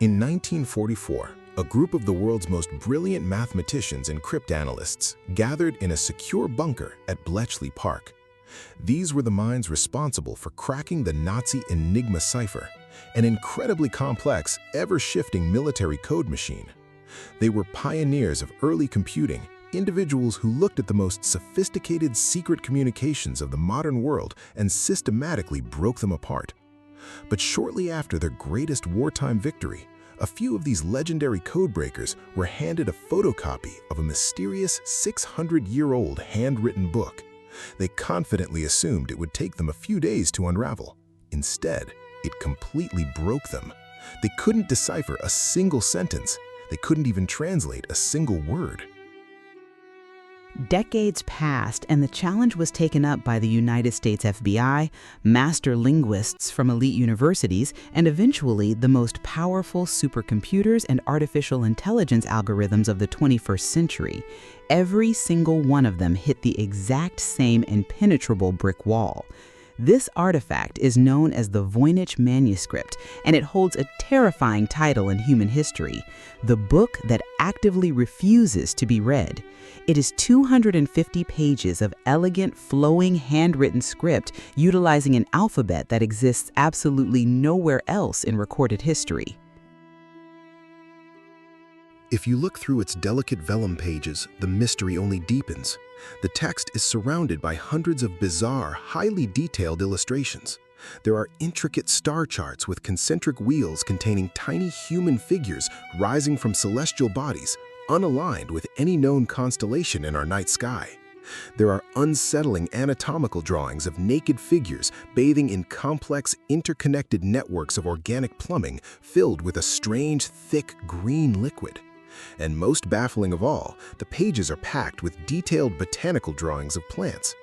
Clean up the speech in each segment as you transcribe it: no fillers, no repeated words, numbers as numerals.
In 1944, a group of the world's most brilliant mathematicians and cryptanalysts gathered in a secure bunker at Bletchley Park. These were the minds responsible for cracking the Nazi Enigma cipher, an incredibly complex, ever-shifting military code machine. They were pioneers of early computing, individuals who looked at the most sophisticated secret communications of the modern world and systematically broke them apart. But shortly after their greatest wartime victory, a few of these legendary codebreakers were handed a photocopy of a mysterious 600-year-old handwritten book. They confidently assumed it would take them a few days to unravel. Instead, it completely broke them. They couldn't decipher a single sentence. They couldn't even translate a single word. Decades passed, and the challenge was taken up by the United States FBI, master linguists from elite universities, and eventually the most powerful supercomputers and artificial intelligence algorithms of the 21st century. Every single one of them hit the exact same impenetrable brick wall. This artifact is known as the Voynich Manuscript, and it holds a terrifying title in human history: the book that actively refuses to be read. It is 250 pages of elegant, flowing, handwritten script utilizing an alphabet that exists absolutely nowhere else in recorded history. If you look through its delicate vellum pages, the mystery only deepens. The text is surrounded by hundreds of bizarre, highly detailed illustrations. There are intricate star charts with concentric wheels containing tiny human figures rising from celestial bodies, unaligned with any known constellation in our night sky. There are unsettling anatomical drawings of naked figures bathing in complex, interconnected networks of organic plumbing filled with a strange, thick green liquid. And most baffling of all, the pages are packed with detailed botanical drawings of plants.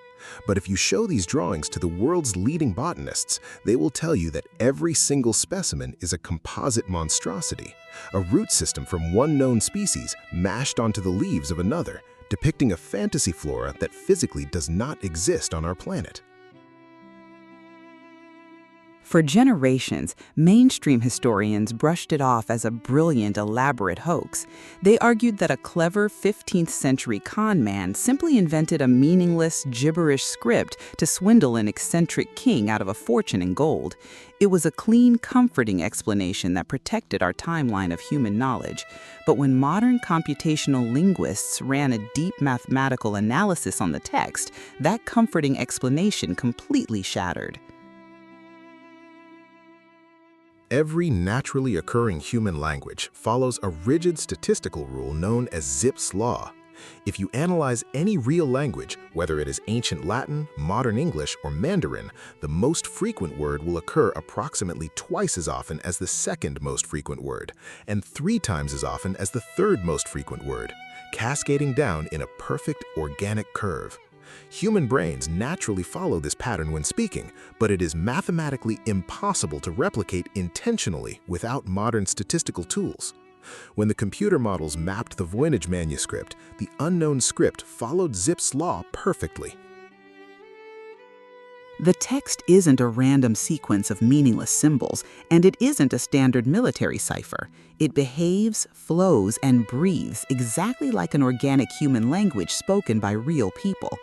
But if you show these drawings to the world's leading botanists, they will tell you that every single specimen is a composite monstrosity, a root system from one known species mashed onto the leaves of another, depicting a fantasy flora that physically does not exist on our planet. For generations, mainstream historians brushed it off as a brilliant, elaborate hoax. They argued that a clever 15th century con man simply invented a meaningless, gibberish script to swindle an eccentric king out of a fortune in gold. It was a clean, comforting explanation that protected our timeline of human knowledge. But when modern computational linguists ran a deep mathematical analysis on the text, that comforting explanation completely shattered. Every naturally occurring human language follows a rigid statistical rule known as Zipf's law. If you analyze any real language, whether it is ancient Latin, modern English, or Mandarin, the most frequent word will occur approximately twice as often as the second most frequent word, and 3 times as often as the third most frequent word, cascading down in a perfect organic curve. Human brains naturally follow this pattern when speaking, but it is mathematically impossible to replicate intentionally without modern statistical tools. When the computer models mapped the Voynich manuscript, the unknown script followed Zipf's law perfectly. The text isn't a random sequence of meaningless symbols, and it isn't a standard military cipher. It behaves, flows, and breathes exactly like an organic human language spoken by real people.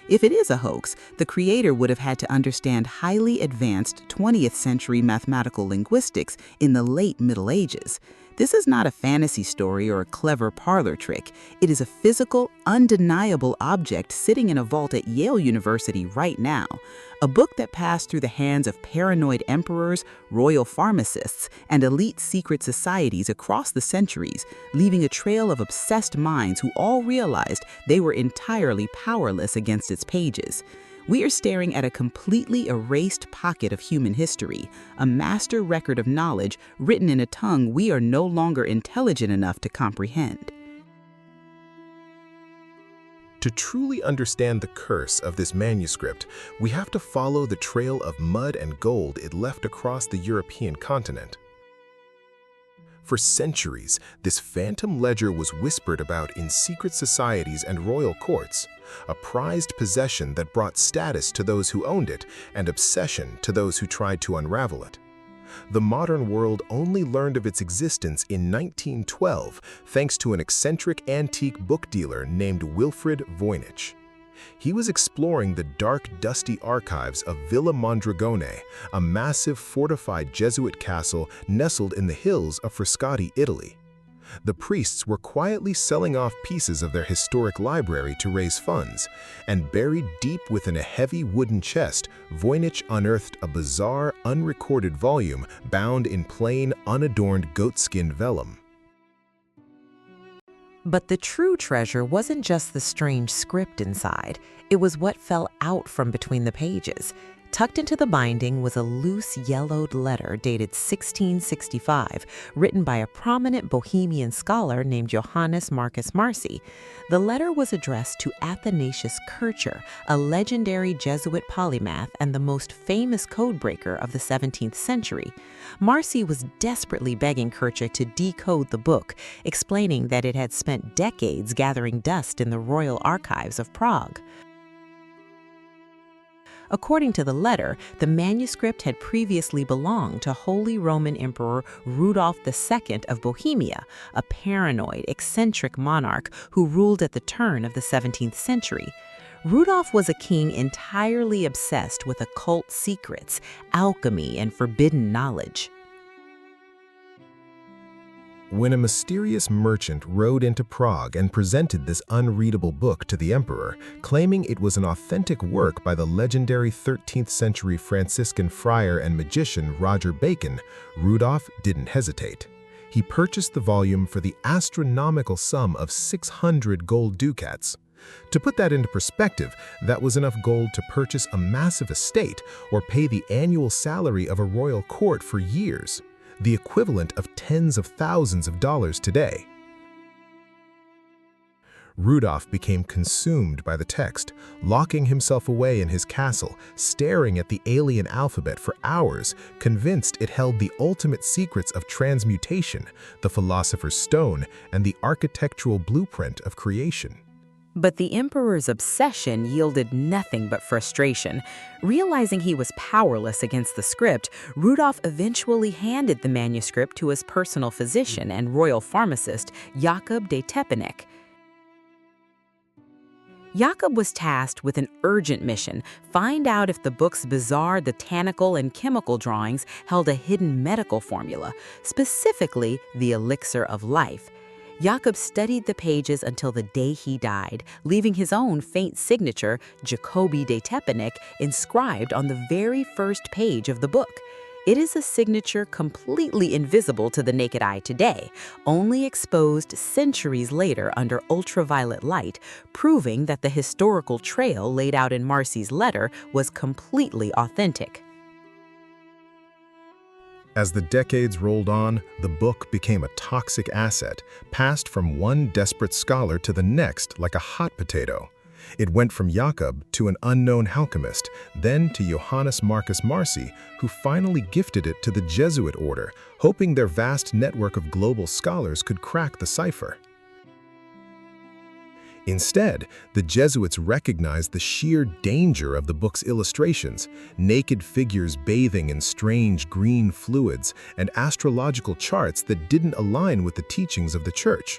If it is a hoax, the creator would have had to understand highly advanced 20th century mathematical linguistics in the late Middle Ages. This is not a fantasy story or a clever parlor trick. It is a physical, undeniable object sitting in a vault at Yale University right now. A book that passed through the hands of paranoid emperors, royal pharmacists, and elite secret societies across the centuries, leaving a trail of obsessed minds who all realized they were entirely powerless against its pages. We are staring at a completely erased pocket of human history, a master record of knowledge written in a tongue we are no longer intelligent enough to comprehend. To truly understand the curse of this manuscript, we have to follow the trail of mud and gold it left across the European continent. For centuries, this phantom ledger was whispered about in secret societies and royal courts, a prized possession that brought status to those who owned it and obsession to those who tried to unravel it. The modern world only learned of its existence in 1912 thanks to an eccentric antique book dealer named Wilfrid Voynich. He was exploring the dark, dusty archives of Villa Mondragone, a massive fortified Jesuit castle nestled in the hills of Frascati, Italy. The priests were quietly selling off pieces of their historic library to raise funds, and buried deep within a heavy wooden chest, Voynich unearthed a bizarre, unrecorded volume bound in plain, unadorned goatskin vellum. But the true treasure wasn't just the strange script inside. It was what fell out from between the pages. Tucked into the binding was a loose yellowed letter dated 1665, written by a prominent Bohemian scholar named Johannes Marcus Marci. The letter was addressed to Athanasius Kircher, a legendary Jesuit polymath and the most famous codebreaker of the 17th century. Marci was desperately begging Kircher to decode the book, explaining that it had spent decades gathering dust in the royal archives of Prague. According to the letter, the manuscript had previously belonged to Holy Roman Emperor Rudolph II of Bohemia, a paranoid, eccentric monarch who ruled at the turn of the 17th century. Rudolph was a king entirely obsessed with occult secrets, alchemy, and forbidden knowledge. When a mysterious merchant rode into Prague and presented this unreadable book to the emperor, claiming it was an authentic work by the legendary 13th century Franciscan friar and magician Roger Bacon, Rudolph didn't hesitate. He purchased the volume for the astronomical sum of 600 gold ducats. To put that into perspective, that was enough gold to purchase a massive estate or pay the annual salary of a royal court for years, the equivalent of tens of thousands of dollars today. Rudolph became consumed by the text, locking himself away in his castle, staring at the alien alphabet for hours, convinced it held the ultimate secrets of transmutation, the philosopher's stone, and the architectural blueprint of creation. But the emperor's obsession yielded nothing but frustration. Realizing he was powerless against the script, Rudolph eventually handed the manuscript to his personal physician and royal pharmacist, Jakob de Tepenek. Jakob was tasked with an urgent mission: find out if the book's bizarre botanical and chemical drawings held a hidden medical formula, specifically the elixir of life. Jakob studied the pages until the day he died, leaving his own faint signature, Jacobi de Tepenek, inscribed on the very first page of the book. It is a signature completely invisible to the naked eye today, only exposed centuries later under ultraviolet light, proving that the historical trail laid out in Marci's letter was completely authentic. As the decades rolled on, the book became a toxic asset, passed from one desperate scholar to the next like a hot potato. It went from Jakob to an unknown alchemist, then to Johannes Marcus Marci, who finally gifted it to the Jesuit order, hoping their vast network of global scholars could crack the cipher. Instead, the Jesuits recognized the sheer danger of the book's illustrations, naked figures bathing in strange green fluids and astrological charts that didn't align with the teachings of the Church.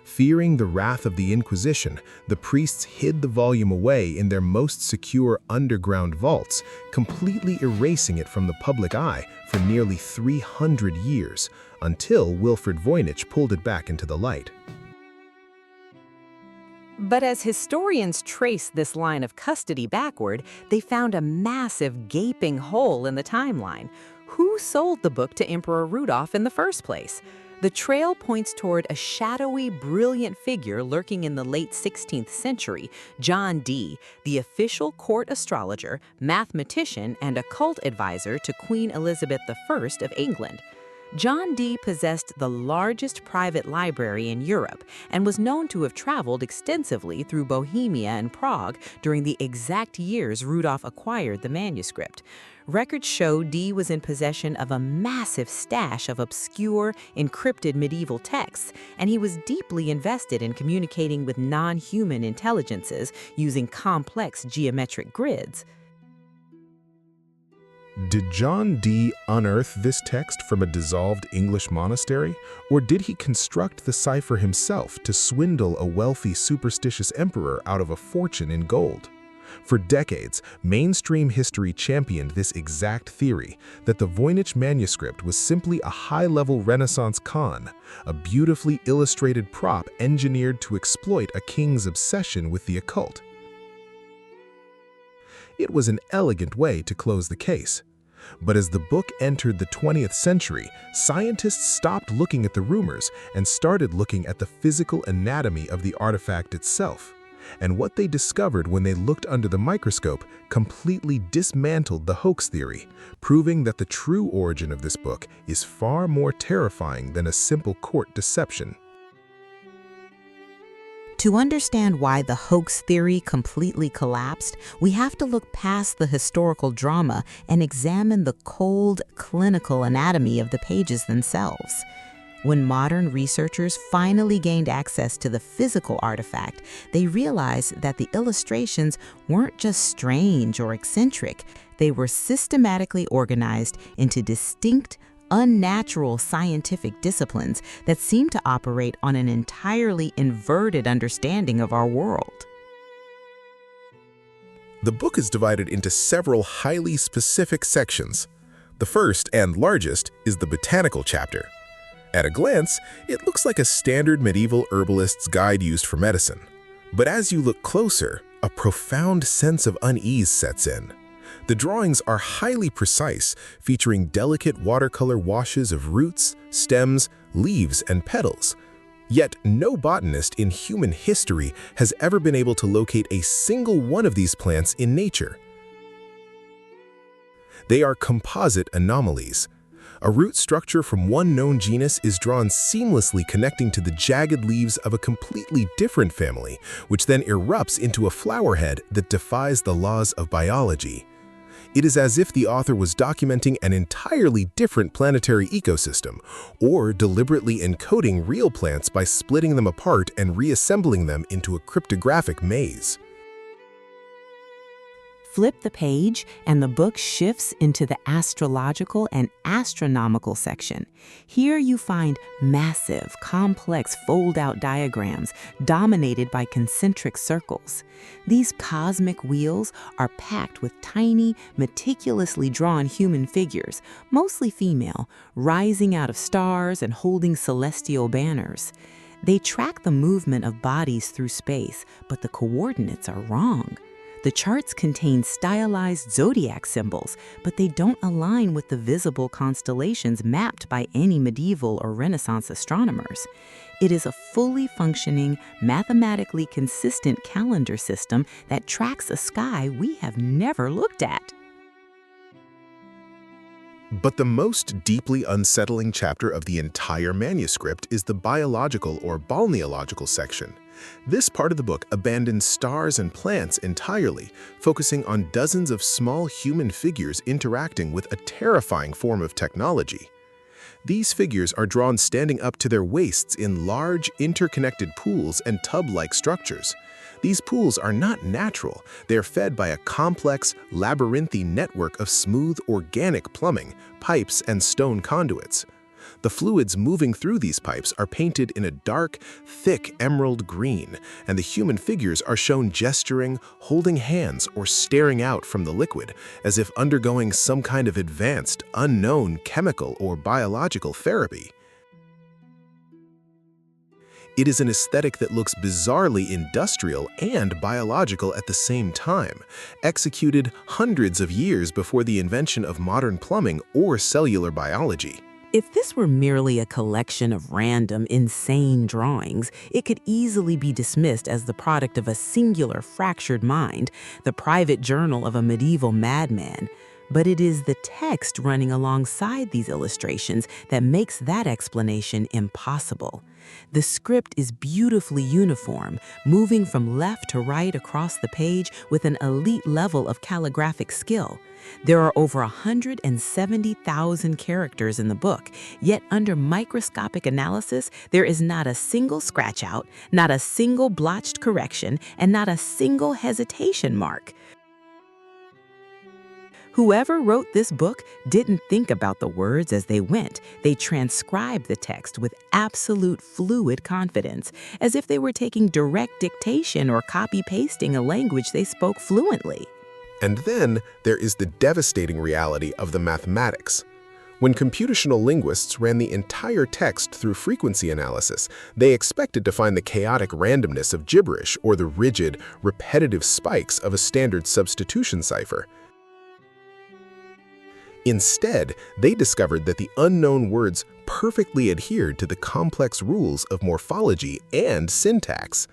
Fearing the wrath of the Inquisition, the priests hid the volume away in their most secure underground vaults, completely erasing it from the public eye for nearly 300 years, until Wilfrid Voynich pulled it back into the light. But as historians trace this line of custody backward, they found a massive gaping hole in the timeline. Who sold the book to Emperor Rudolph in the first place? The trail points toward a shadowy, brilliant figure lurking in the late 16th century, John Dee, the official court astrologer, mathematician, and occult advisor to Queen Elizabeth I of England. John Dee possessed the largest private library in Europe and was known to have traveled extensively through Bohemia and Prague during the exact years Rudolph acquired the manuscript. Records show Dee was in possession of a massive stash of obscure, encrypted medieval texts, and he was deeply invested in communicating with non-human intelligences using complex geometric grids. Did John Dee unearth this text from a dissolved English monastery, or did he construct the cipher himself to swindle a wealthy, superstitious emperor out of a fortune in gold? For decades, mainstream history championed this exact theory, that the Voynich Manuscript was simply a high-level Renaissance con, a beautifully illustrated prop engineered to exploit a king's obsession with the occult. It was an elegant way to close the case. But as the book entered the 20th century, scientists stopped looking at the rumors and started looking at the physical anatomy of the artifact itself. And what they discovered when they looked under the microscope completely dismantled the hoax theory, proving that the true origin of this book is far more terrifying than a simple court deception. To understand why the hoax theory completely collapsed, we have to look past the historical drama and examine the cold, clinical anatomy of the pages themselves. When modern researchers finally gained access to the physical artifact, they realized that the illustrations weren't just strange or eccentric. They were systematically organized into distinct, unnatural scientific disciplines that seem to operate on an entirely inverted understanding of our world. The book is divided into several highly specific sections. The first and largest is the botanical chapter. At a glance, it looks like a standard medieval herbalist's guide used for medicine. But as you look closer, a profound sense of unease sets in. The drawings are highly precise, featuring delicate watercolor washes of roots, stems, leaves, and petals. Yet no botanist in human history has ever been able to locate a single one of these plants in nature. They are composite anomalies. A root structure from one known genus is drawn seamlessly connecting to the jagged leaves of a completely different family, which then erupts into a flower head that defies the laws of biology. It is as if the author was documenting an entirely different planetary ecosystem, or deliberately encoding real plants by splitting them apart and reassembling them into a cryptographic maze. Flip the page, and the book shifts into the astrological and astronomical section. Here you find massive, complex fold-out diagrams dominated by concentric circles. These cosmic wheels are packed with tiny, meticulously drawn human figures, mostly female, rising out of stars and holding celestial banners. They track the movement of bodies through space, but the coordinates are wrong. The charts contain stylized zodiac symbols, but they don't align with the visible constellations mapped by any medieval or Renaissance astronomers. It is a fully functioning, mathematically consistent calendar system that tracks a sky we have never looked at. But the most deeply unsettling chapter of the entire manuscript is the biological or balneological section. This part of the book abandons stars and plants entirely, focusing on dozens of small human figures interacting with a terrifying form of technology. These figures are drawn standing up to their waists in large, interconnected pools and tub-like structures. These pools are not natural. They are fed by a complex, labyrinthine network of smooth, organic plumbing, pipes, and stone conduits. The fluids moving through these pipes are painted in a dark, thick emerald green, and the human figures are shown gesturing, holding hands, or staring out from the liquid, as if undergoing some kind of advanced, unknown chemical or biological therapy. It is an aesthetic that looks bizarrely industrial and biological at the same time, executed hundreds of years before the invention of modern plumbing or cellular biology. If this were merely a collection of random, insane drawings, it could easily be dismissed as the product of a singular, fractured mind, the private journal of a medieval madman. But it is the text running alongside these illustrations that makes that explanation impossible. The script is beautifully uniform, moving from left to right across the page with an elite level of calligraphic skill. There are over 170,000 characters in the book, yet under microscopic analysis, there is not a single scratch-out, not a single blotched correction, and not a single hesitation mark. Whoever wrote this book didn't think about the words as they went. They transcribed the text with absolute fluid confidence, as if they were taking direct dictation or copy-pasting a language they spoke fluently. And then there is the devastating reality of the mathematics. When computational linguists ran the entire text through frequency analysis, they expected to find the chaotic randomness of gibberish or the rigid, repetitive spikes of a standard substitution cipher. Instead, they discovered that the unknown words perfectly adhered to the complex rules of morphology and syntax.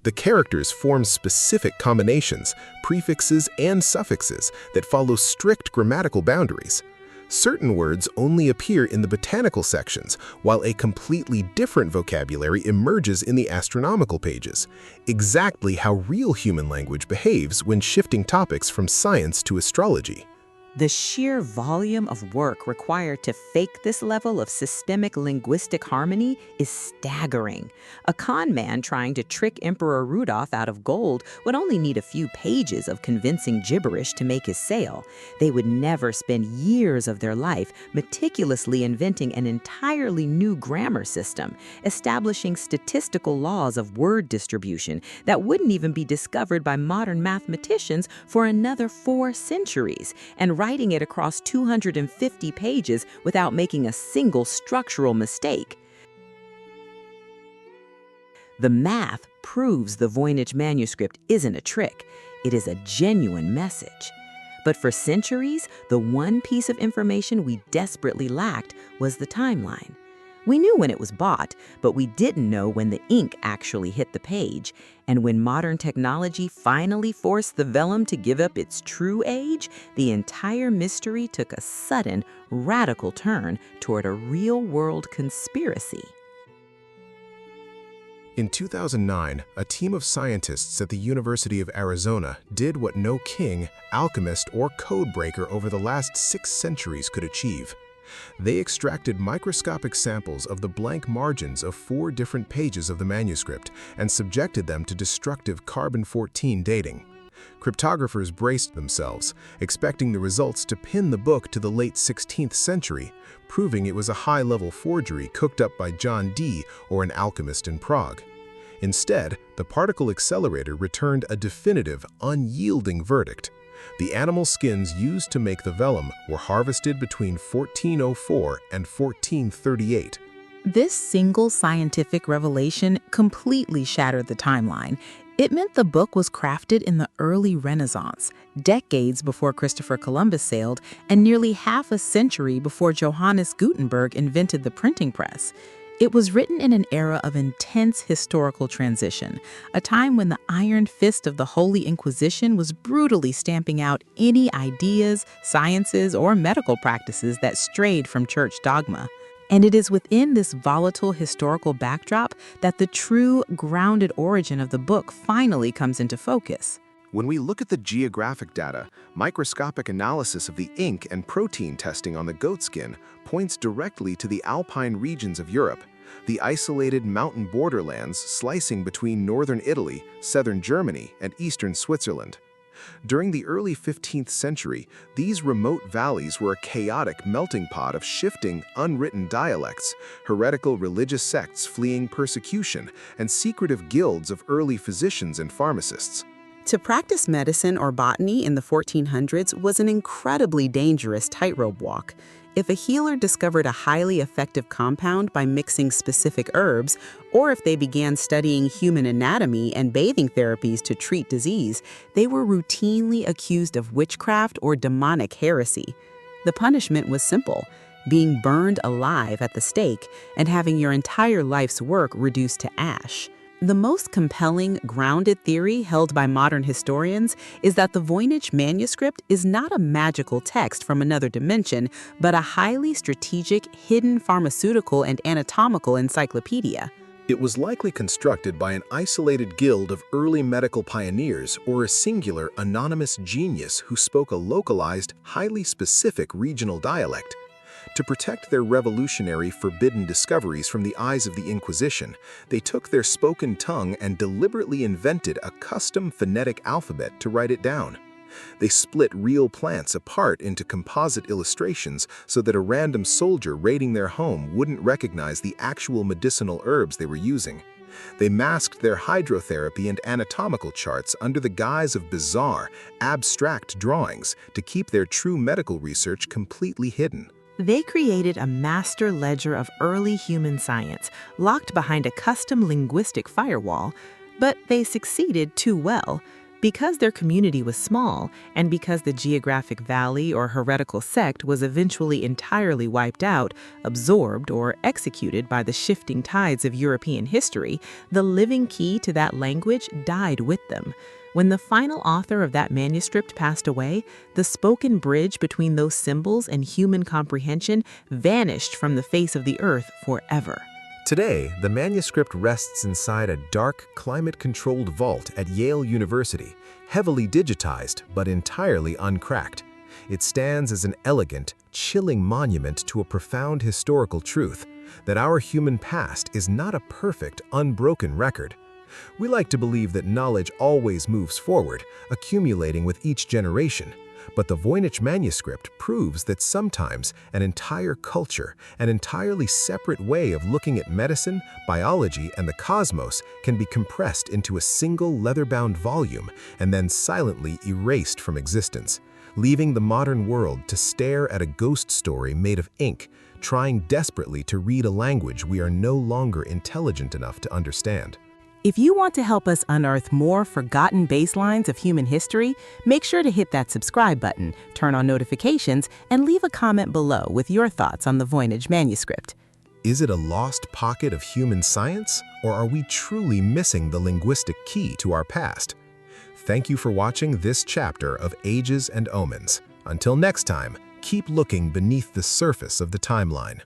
The characters form specific combinations, prefixes, and suffixes that follow strict grammatical boundaries. Certain words only appear in the botanical sections, while a completely different vocabulary emerges in the astronomical pages. Exactly how real human language behaves when shifting topics from science to astrology. The sheer volume of work required to fake this level of systemic linguistic harmony is staggering. A con man trying to trick Emperor Rudolph out of gold would only need a few pages of convincing gibberish to make his sale. They would never spend years of their life meticulously inventing an entirely new grammar system, establishing statistical laws of word distribution that wouldn't even be discovered by modern mathematicians for another 4 centuries, and writing it across 250 pages without making a single structural mistake. The math proves the Voynich Manuscript isn't a trick. It is a genuine message. But for centuries, the one piece of information we desperately lacked was the timeline. We knew when it was bought, but we didn't know when the ink actually hit the page. And when modern technology finally forced the vellum to give up its true age, the entire mystery took a sudden, radical turn toward a real-world conspiracy. In 2009, a team of scientists at the University of Arizona did what no king, alchemist, or codebreaker over the last 6 centuries could achieve. They extracted microscopic samples of the blank margins of 4 different pages of the manuscript and subjected them to destructive carbon-14 dating. Cryptographers braced themselves, expecting the results to pin the book to the late 16th century, proving it was a high-level forgery cooked up by John Dee or an alchemist in Prague. Instead, the particle accelerator returned a definitive, unyielding verdict. The animal skins used to make the vellum were harvested between 1404 and 1438. This single scientific revelation completely shattered the timeline. It meant the book was crafted in the early Renaissance, decades before Christopher Columbus sailed, and nearly half a century before Johannes Gutenberg invented the printing press. It was written in an era of intense historical transition, a time when the iron fist of the Holy Inquisition was brutally stamping out any ideas, sciences, or medical practices that strayed from church dogma. And it is within this volatile historical backdrop that the true, grounded origin of the book finally comes into focus. When we look at the geographic data, microscopic analysis of the ink and protein testing on the goatskin points directly to the alpine regions of Europe, the isolated mountain borderlands slicing between northern Italy, southern Germany, and eastern Switzerland. During the early 15th century, these remote valleys were a chaotic melting pot of shifting, unwritten dialects, heretical religious sects fleeing persecution, and secretive guilds of early physicians and pharmacists. To practice medicine or botany in the 1400s was an incredibly dangerous tightrope walk. If a healer discovered a highly effective compound by mixing specific herbs, or if they began studying human anatomy and bathing therapies to treat disease, they were routinely accused of witchcraft or demonic heresy. The punishment was simple: being burned alive at the stake and having your entire life's work reduced to ash. The most compelling, grounded theory held by modern historians is that the Voynich Manuscript is not a magical text from another dimension, but a highly strategic, hidden pharmaceutical and anatomical encyclopedia. It was likely constructed by an isolated guild of early medical pioneers or a singular, anonymous genius who spoke a localized, highly specific regional dialect. To protect their revolutionary, forbidden discoveries from the eyes of the Inquisition, they took their spoken tongue and deliberately invented a custom phonetic alphabet to write it down. They split real plants apart into composite illustrations so that a random soldier raiding their home wouldn't recognize the actual medicinal herbs they were using. They masked their hydrotherapy and anatomical charts under the guise of bizarre, abstract drawings to keep their true medical research completely hidden. They created a master ledger of early human science, locked behind a custom linguistic firewall, but they succeeded too well. Because their community was small, and because the geographic valley or heretical sect was eventually entirely wiped out, absorbed, or executed by the shifting tides of European history, the living key to that language died with them. When the final author of that manuscript passed away, the spoken bridge between those symbols and human comprehension vanished from the face of the earth forever. Today, the manuscript rests inside a dark, climate-controlled vault at Yale University, heavily digitized but entirely uncracked. It stands as an elegant, chilling monument to a profound historical truth, that our human past is not a perfect, unbroken record. We like to believe that knowledge always moves forward, accumulating with each generation. But the Voynich Manuscript proves that sometimes an entire culture, an entirely separate way of looking at medicine, biology, and the cosmos can be compressed into a single leather-bound volume and then silently erased from existence, leaving the modern world to stare at a ghost story made of ink, trying desperately to read a language we are no longer intelligent enough to understand. If you want to help us unearth more forgotten baselines of human history, make sure to hit that subscribe button, turn on notifications, and leave a comment below with your thoughts on the Voynich Manuscript. Is it a lost pocket of human science, or are we truly missing the linguistic key to our past? Thank you for watching this chapter of Ages and Omens. Until next time, keep looking beneath the surface of the timeline.